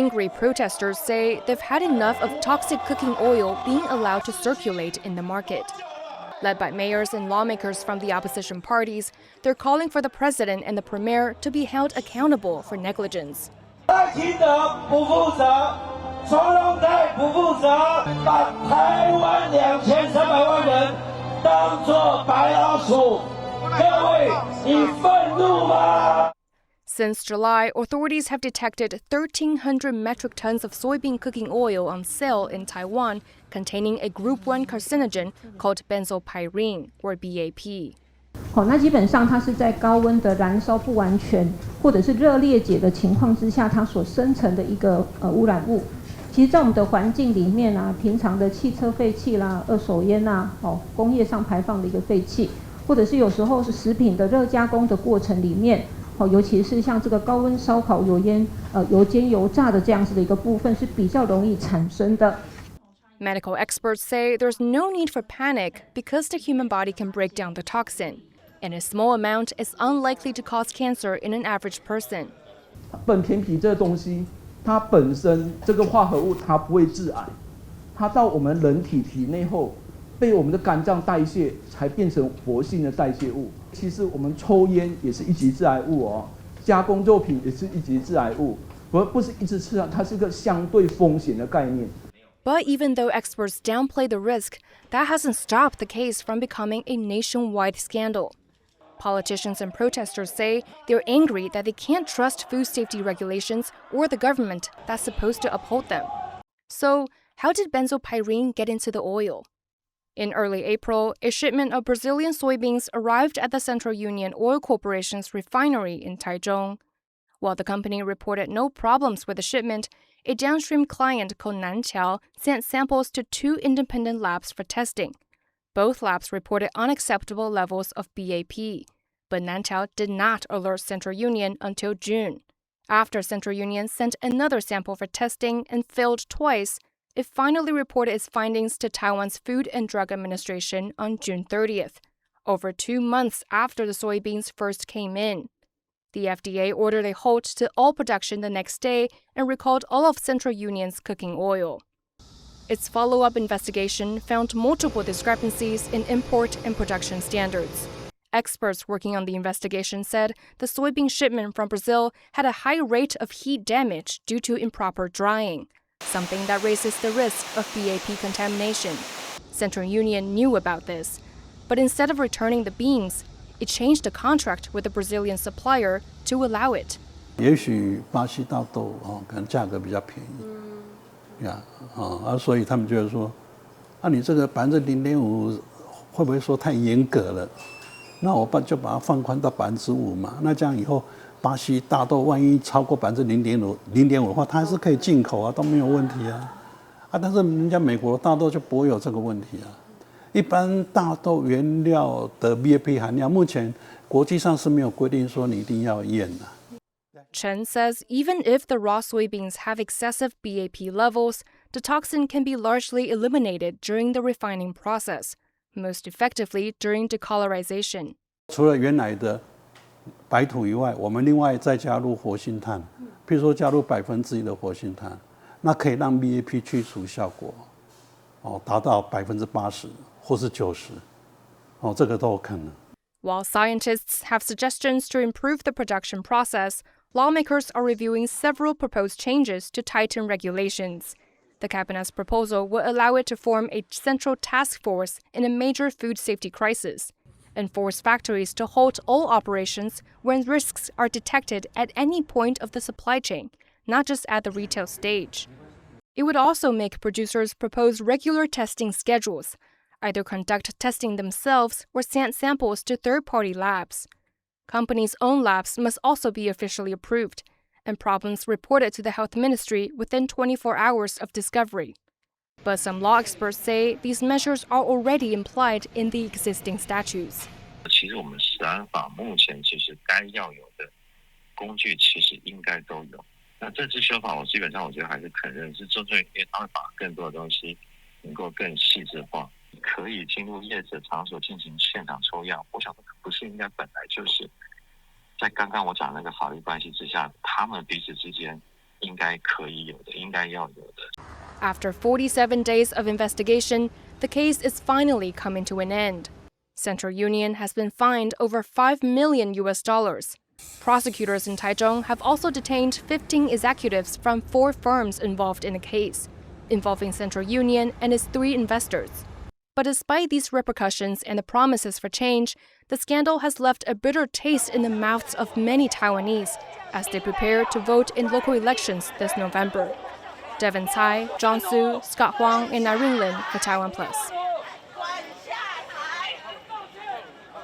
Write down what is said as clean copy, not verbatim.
Angry protesters say they've had enough of toxic cooking oil being allowed to circulate in the market. Led by mayors and lawmakers from the opposition parties, they're calling for the president and the premier to be held accountable for negligence. 赖清德不负责，双龙代不负责，把台湾2300万人当作白老鼠，各位，你愤怒吗？ Since July, authorities have detected 1,300 metric tons of soybean cooking oil on sale in Taiwan containing a Group 1 carcinogen called benzopyrene, or BAP. 那基本上它是在高温的燃烧不完全或者是热裂解的情况之下，它所生成的一个污染物。其实，在我们的环境里面啊，平常的汽车废气啦、二手烟呐、工业上排放的一个废气，或者是有时候是食品的热加工的过程里面。 尤其是像这个高温烧烤、油煎、油炸的这样子的一个部分是比较容易产生的。Medical experts say there's no need for panic because the human body can break down the toxin, and a small amount is unlikely to cause cancer in an average person. 苯甜皮这个东西，它本身这个化合物它不会致癌，它到我们人体体内后，被我们的肝脏代谢，才变成活性的代谢物。 其实我们抽烟也是一级致癌物哦，加工肉品也是一级致癌物，不是一直吃啊，它是个相对风险的概念。But even though experts downplay the risk, that hasn't stopped the case from becoming a nationwide scandal. Politicians and protesters say they're angry that they can't trust food safety regulations or the government that's supposed to uphold them. So, how did benzopyrene get into the oil? In early April, a shipment of Brazilian soybeans arrived at the Central Union Oil Corporation's refinery in Taichung. While the company reported no problems with the shipment, a downstream client called Nanqiao sent samples to 2 independent labs for testing. Both labs reported unacceptable levels of BAP, but Nanqiao did not alert Central Union until June. After Central Union sent another sample for testing and failed twice, it finally reported its findings to Taiwan's Food and Drug Administration on June 30th, over 2 months after the soybeans first came in. The FDA ordered a halt to all production the next day and recalled all of Central Union's cooking oil. Its follow-up investigation found multiple discrepancies in import and production standards. Experts working on the investigation said the soybean shipment from Brazil had a high rate of heat damage due to improper drying, something that raises the risk of BAP contamination. Central Union knew about this, but instead of returning the beans, it changed the contract with the Brazilian supplier to allow it. 也许巴西大豆可能价格比较便宜，所以他们觉得说，你这个0.5%会不会说太严格了？那我就把它放宽到5%嘛。那这样以后。 巴西大豆万一超过0.5%的话，它还是可以进口啊，都没有问题啊。但是人家美国的大豆就不会有这个问题啊。一般大豆原料的 BAP 含量，目前国际上是没有规定说你一定要验的。Chen says even if the raw soybeans have excessive BAP levels, the toxin can be largely eliminated during the refining process, most effectively during decolorization. 除了原来的 白土以外，我们另外再加入活性炭，譬如说加入1%的活性炭，那可以让 BAP 去除效果，达到80%或是90%，这个都有可能。While scientists have suggestions to improve the production process, lawmakers are reviewing several proposed changes to tighten regulations. The cabinet's proposal will allow it to form a central task force in a major food safety crisis, and force factories to halt all operations when risks are detected at any point of the supply chain, not just at the retail stage. It would also make producers propose regular testing schedules, either conduct testing themselves or send samples to third-party labs. Companies' own labs must also be officially approved, and problems reported to the health ministry within 24 hours of discovery. But some law experts say these measures are already implied in the existing statutes. 其实我们食安法目前其实该要有的工具其实应该都有。那这次修法，我基本上我觉得还是肯认是针对，因为它会把更多的东西能够更细致化，可以进入业者场所进行现场抽样。我想不是应该本来就是在刚刚我讲那个法律关系之下，他们彼此之间应该可以有的，应该要有的。 After 47 days of investigation, the case is finally coming to an end. Central Union has been fined over $5 million. Prosecutors in Taichung have also detained 15 executives from 4 firms involved in the case, involving Central Union and its 3 investors. But despite these repercussions and the promises for change, the scandal has left a bitter taste in the mouths of many Taiwanese as they prepare to vote in local elections this November. Devin, Tsai, John Su, Scott Huang, and Irene for TaiwanPlus.